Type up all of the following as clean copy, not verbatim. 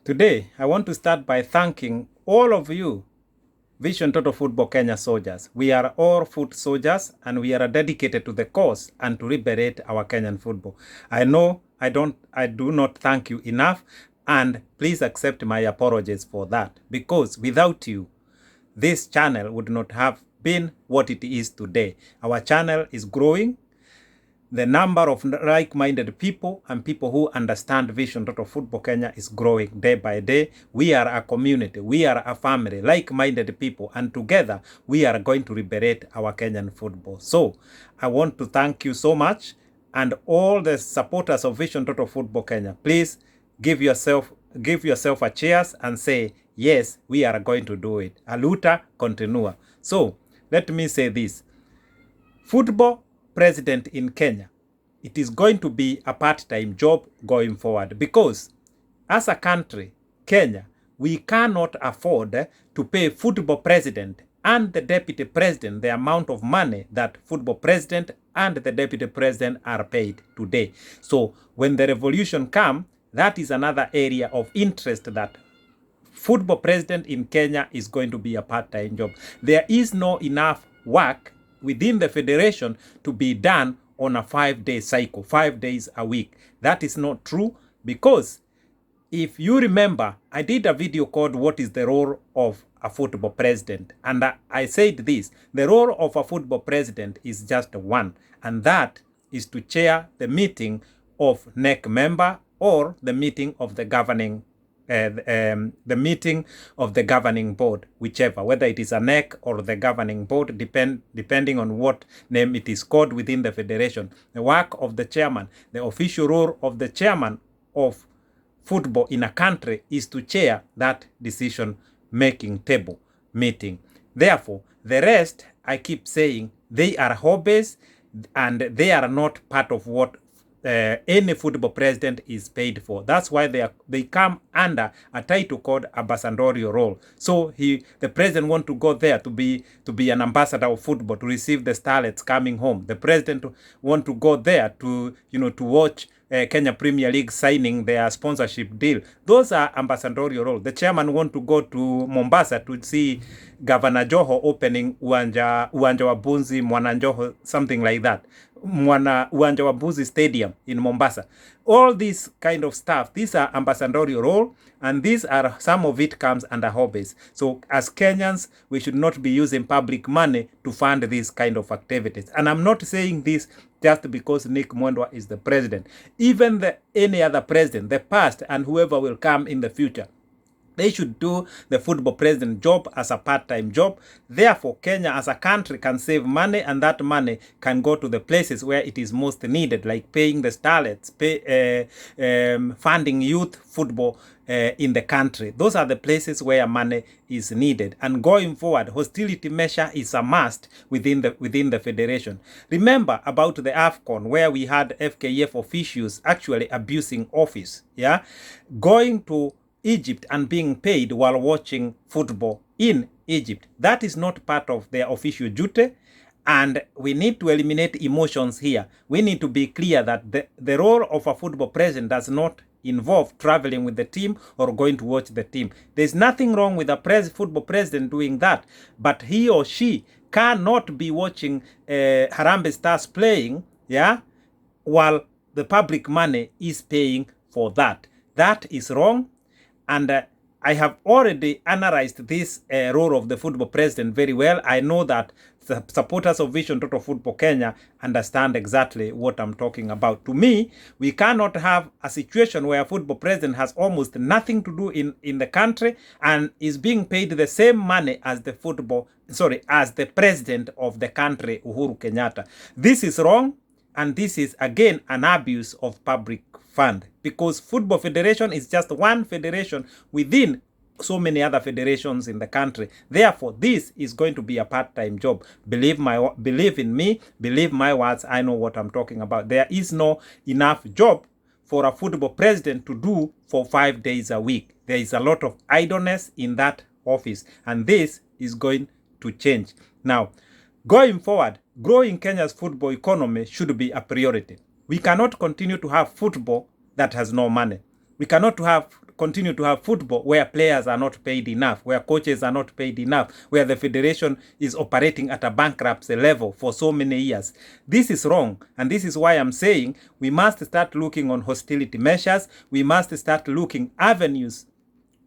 Today, I want to start by thanking all of you, Vision Total Football Kenya soldiers. We are all foot soldiers and we are dedicated to the cause and to liberate our Kenyan football. I know I do not thank you enough, and please accept my apologies for that, because without you, this channel would not have been what it is today. Our channel is growing. The number of like-minded people and people who understand Vision Total Football Kenya is growing day by day. We are a community. We are a family, like-minded people. And together, we are going to liberate our Kenyan football. So, I want to thank you so much. And all the supporters of Vision Total Football Kenya, please give yourself a cheers and say, yes, we are going to do it. A luta continua. So, let me say this. Football president in Kenya, it is going to be a part-time job going forward, because as a country, Kenya, we cannot afford to pay football president and the deputy president the amount of money that football president and the deputy president are paid today. So when the revolution comes, that is another area of interest, that football president in Kenya is going to be a part-time job. There is no enough work within the federation to be done on a 5-day cycle, 5 days a week. That is not true, because if you remember, I did a video called "What is the role of a football president?" And I said this: the role of a football president is just one, and that is to chair the meeting of NEC member or the meeting of the governing board, whichever, whether it is a NEC or the governing board, depending on what name it is called within the federation. The work of the chairman, the official role of the chairman of football in a country, is to chair that decision-making table meeting. Therefore, the rest, I keep saying, they are hobbies and they are not part of what any football president is paid for. That's why they come under a title called ambassadorial role. So the president want to go there to be an ambassador of football, to receive the Starlets coming home. The president want to go there to watch Kenya Premier League signing their sponsorship deal. Those are ambassadorial role. The chairman want to go to Mombasa to see Governor Joho opening uwanja wa Bunzi, Mwana Joho, something like that. Uwanja wa Bunzi Stadium in Mombasa. All this kind of stuff, these are ambassadorial role, and these are, some of it comes under hobbies. So as Kenyans, we should not be using public money to fund these kind of activities. And I'm not saying this just because Nick Mwendwa is the president. Even any other president, the past and whoever will come in the future, they should do the football president job as a part-time job. Therefore, Kenya as a country can save money, and that money can go to the places where it is most needed, like paying the Starlets, funding youth football in the country. Those are the places where money is needed. And going forward, hostility measure is a must within the federation. Remember about the AFCON, where we had FKF officials actually abusing office. Yeah, going to Egypt and being paid while watching football in Egypt. That is not part of their official duty, and we need to eliminate emotions here. We need to be clear that the role of a football president does not involve traveling with the team or going to watch the team. There's nothing wrong with a football president doing that, but he or she cannot be watching Harambee Stars playing, yeah, while the public money is paying for that. That is wrong. And I have already analyzed this role of the football president very well. I know that the supporters of Vision Total Football Kenya understand exactly what I'm talking about. To me, we cannot have a situation where a football president has almost nothing to do in the country and is being paid the same money as the president of the country, Uhuru Kenyatta. This is wrong, and this is again an abuse of public fund, because football federation is just one federation within so many other federations in the country. Therefore, this is going to be a part-time job. Believe in me, believe my words. I know what I'm talking about. There is no enough job for a football president to do for 5 days a week. There is a lot of idleness in that office, and this is going to change. Now, going forward, growing Kenya's football economy should be a priority. We cannot continue to have football that has no money. We cannot have continue to have football where players are not paid enough, where coaches are not paid enough, where the federation is operating at a bankruptcy level for so many years. This is wrong, and this is why I'm saying we must start looking on hostility measures. We must start looking avenues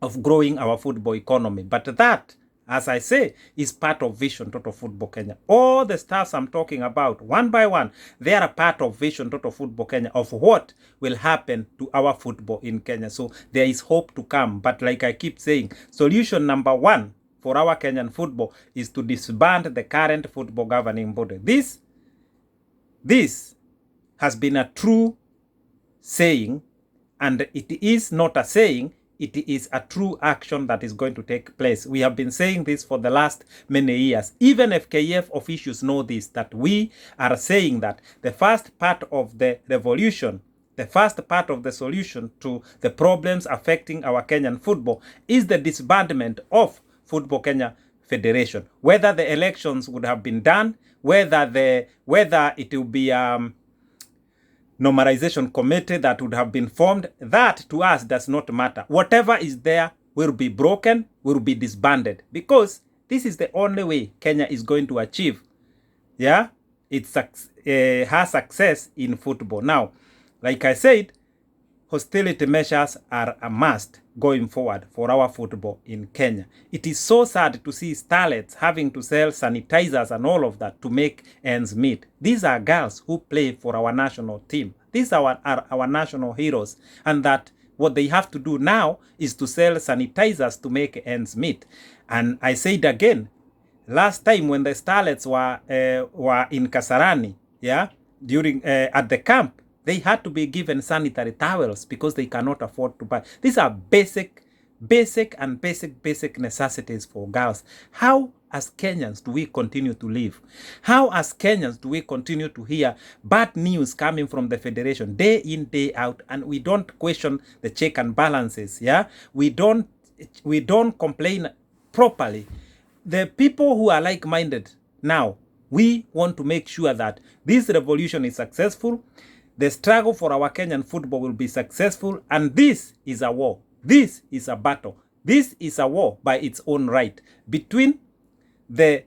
of growing our football economy. But that, as I say, is part of Vision Total Football Kenya. All the stuffs I'm talking about, one by one, they are a part of Vision Total Football Kenya, of what will happen to our football in Kenya. So there is hope to come. But like I keep saying, solution number one for our Kenyan football is to disband the current football governing body. This has been a true saying, and it is not a saying, it is a true action that is going to take place. We have been saying this for the last many years. Even FKF officials know this, that we are saying that the first part of the revolution, the first part of the solution to the problems affecting our Kenyan football is the disbandment of Football Kenya Federation. Whether the elections would have been done, whether it will be normalization committee that would have been formed, that to us does not matter. Whatever is there will be broken, will be disbanded, because this is the only way Kenya is going to achieve, her success in football. Now, like I said, hostility measures are a must going forward for our football in Kenya. It is so sad to see Starlets having to sell sanitizers and all of that to make ends meet. These are girls who play for our national team. These are our national heroes. And that what they have to do now is to sell sanitizers to make ends meet. And I say it again, last time when the Starlets were in Kasarani, during at the camp, they had to be given sanitary towels because they cannot afford to buy. These are basic necessities for girls. How, as Kenyans, do we continue to live? How, as Kenyans, do we continue to hear bad news coming from the federation day in, day out, and we don't question the check and balances? We don't complain properly. The people who are like-minded now, we want to make sure that this revolution is successful. The struggle for our Kenyan football will be successful, and this is a war. This is a battle. This is a war by its own right between the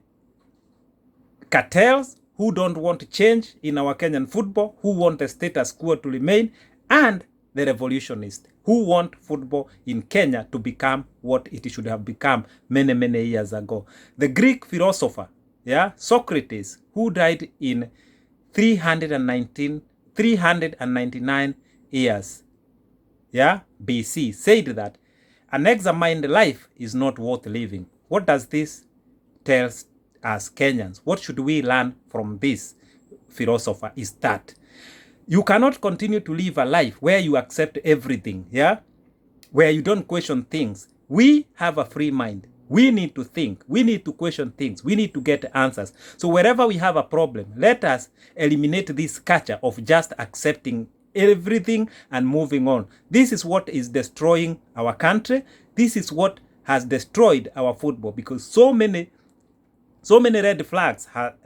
cartels who don't want to change in our Kenyan football, who want the status quo to remain, and the revolutionists who want football in Kenya to become what it should have become many, many years ago. The Greek philosopher, Socrates, who died in 399 years, BC, said that an examined life is not worth living. What does this tell us Kenyans? What should we learn from this philosopher is that you cannot continue to live a life where you accept everything, where you don't question things. We have a free mind. We need to think. We need to question things. We need to get answers. So wherever we have a problem, let us eliminate this culture of just accepting everything and moving on. This is what is destroying our country. This is what has destroyed our football, because so many red flags have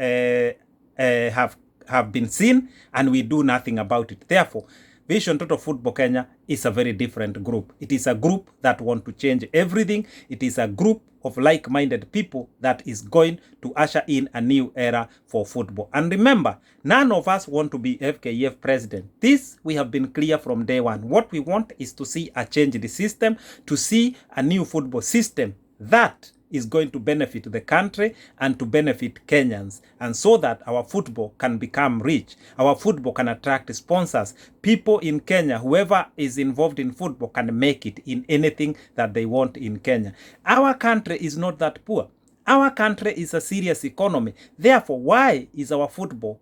been seen, and we do nothing about it. Therefore, Vision Total Football Kenya is a very different group. It is a group that want to change everything. It is a group of like-minded people that is going to usher in a new era for football. And remember, none of us want to be FKF president. This we have been clear from day one. What we want is to see a change in the system, to see a new football system that is going to benefit the country and to benefit Kenyans, and so that our football can become rich. Our football can attract sponsors. People in Kenya, whoever is involved in football, can make it in anything that they want in Kenya. Our country is not that poor. Our country is a serious economy. Therefore, why is our football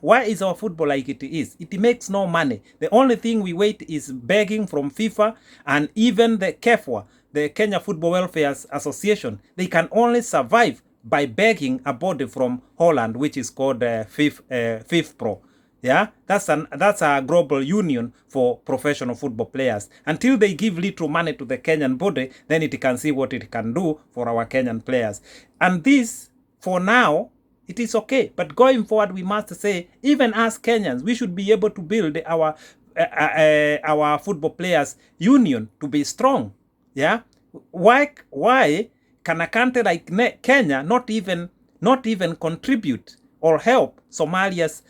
why is our football like it is? It makes no money. The only thing we wait is begging from FIFA and even the KEFWA, the Kenya Football Welfare Association. They can only survive by begging a body from Holland, which is called FIFPro. That's a global union for professional football players. Until they give little money to the Kenyan body, then it can see what it can do for our Kenyan players. And this, for now, it is okay. But going forward, we must say, even as Kenyans, we should be able to build our our football players union to be strong. Yeah, why can a country like Kenya not even contribute or help Somalia's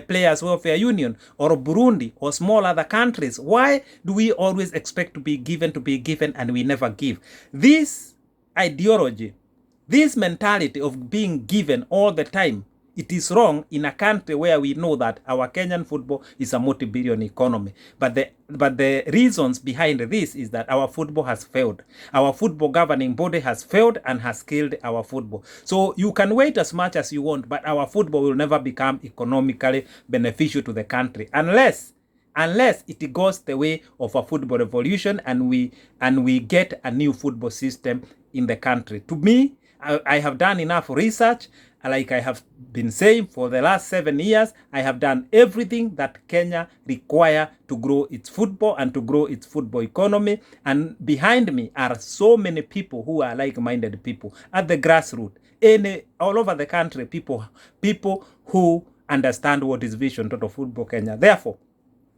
players welfare union, or Burundi, or small other countries? Why do we always expect to be given and we never give? This ideology, this mentality of being given all the time, it is wrong in a country where we know that our Kenyan football is a multi-billion economy. But the reasons behind this is that our football has failed. Our football governing body has failed and has killed our football. So you can wait as much as you want, but our football will never become economically beneficial to the country unless it goes the way of a football revolution and we get a new football system in the country. To me, I have done enough research. Like I have been saying for the last 7 years, I have done everything that Kenya require to grow its football and to grow its football economy. And behind me are so many people who are like-minded people at the grassroots, all over the country, people who understand what is Vision Total Football Kenya. Therefore,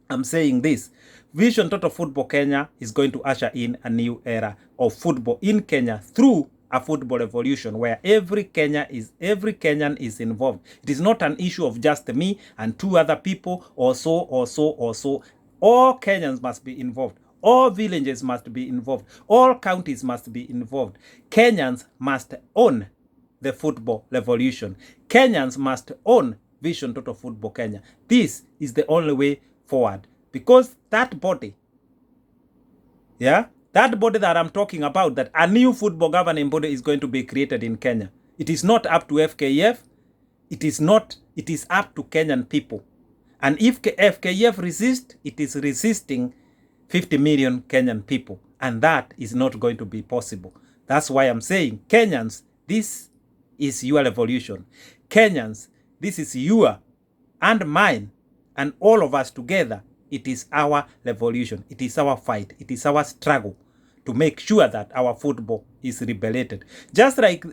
I'm saying this: Vision Total Football Kenya is going to usher in a new era of football in Kenya through a football revolution where every Kenyan is involved. It is not an issue of just me and 2 other people or so. All Kenyans must be involved. All villages must be involved. All counties must be involved. Kenyans must own the football revolution. Kenyans must own Vision Total Football Kenya. This is the only way forward, because that body, that body that I'm talking about, that a new football governing body is going to be created in Kenya. It is not up to FKF. It is up to Kenyan people. And if FKF resists, it is resisting 50 million Kenyan people. And that is not going to be possible. That's why I'm saying, Kenyans, this is your revolution. Kenyans, this is your and mine and all of us together. It is our revolution. It is our fight. It is our struggle to make sure that our football is liberated. Just like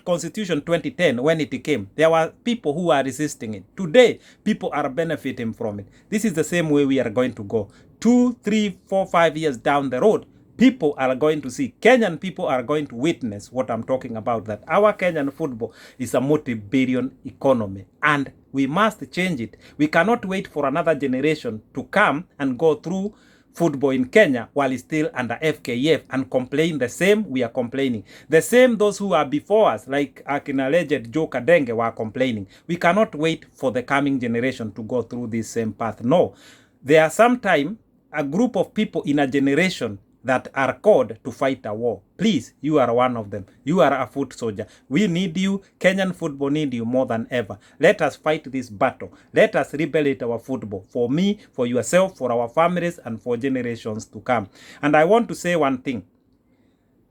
Constitution 2010, when it came, there were people who are resisting it. Today, people are benefiting from it. This is the same way we are going to go. 2, 3, 4, 5 years down the road, people are going to see, Kenyan people are going to witness what I'm talking about, that our Kenyan football is a multi-billion economy. And we must change it. We cannot wait for another generation to come and go through football in Kenya while it's still under FKF and complain the same we are complaining. The same those who are before us, like alleged Joe Kadenge, were complaining. We cannot wait for the coming generation to go through this same path. No. There are sometimes a group of people in a generation that are called to fight a war. Please, you are one of them. You are a foot soldier. We need you. Kenyan football need you more than ever. Let us fight this battle. Let us liberate our football. For me, for yourself, for our families, and for generations to come. And I want to say one thing.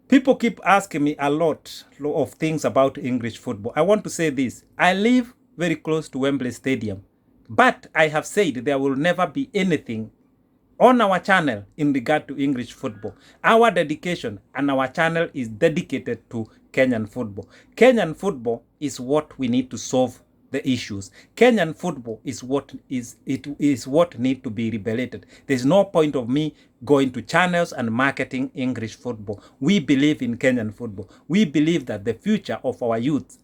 People keep asking me a lot of things about English football. I want to say this. I live very close to Wembley Stadium. But I have said there will never be anything on our channel in regard to English football. Our dedication and our channel is dedicated to Kenyan football. Kenyan football is what we need to solve the issues. Kenyan football is what need to be liberated. There's no point of me going to channels and marketing English football. We believe in Kenyan football. We believe that the future of our youth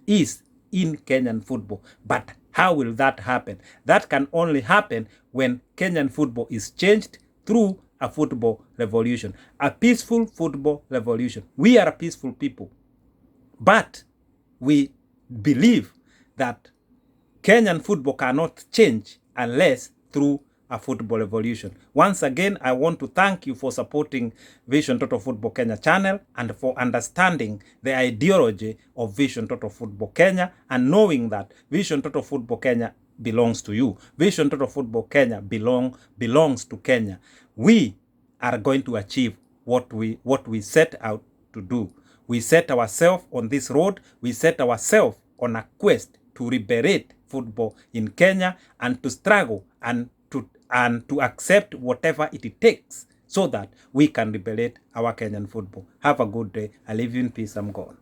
is in Kenyan football. But how will that happen? That can only happen when Kenyan football is changed through a football revolution, a peaceful football revolution. We are a peaceful people, but we believe that Kenyan football cannot change unless through a football revolution. Once again, I want to thank you for supporting Vision Total Football Kenya channel and for understanding the ideology of Vision Total Football Kenya and knowing that Vision Total Football Kenya belongs to you. Vision Total Football Kenya belongs to Kenya. We are going to achieve what we set out to do. We set ourselves on this road. We set ourselves on a quest to liberate football in Kenya and to struggle and to accept whatever it takes so that we can liberate our Kenyan football. Have a good day. I live in peace. I'm gone.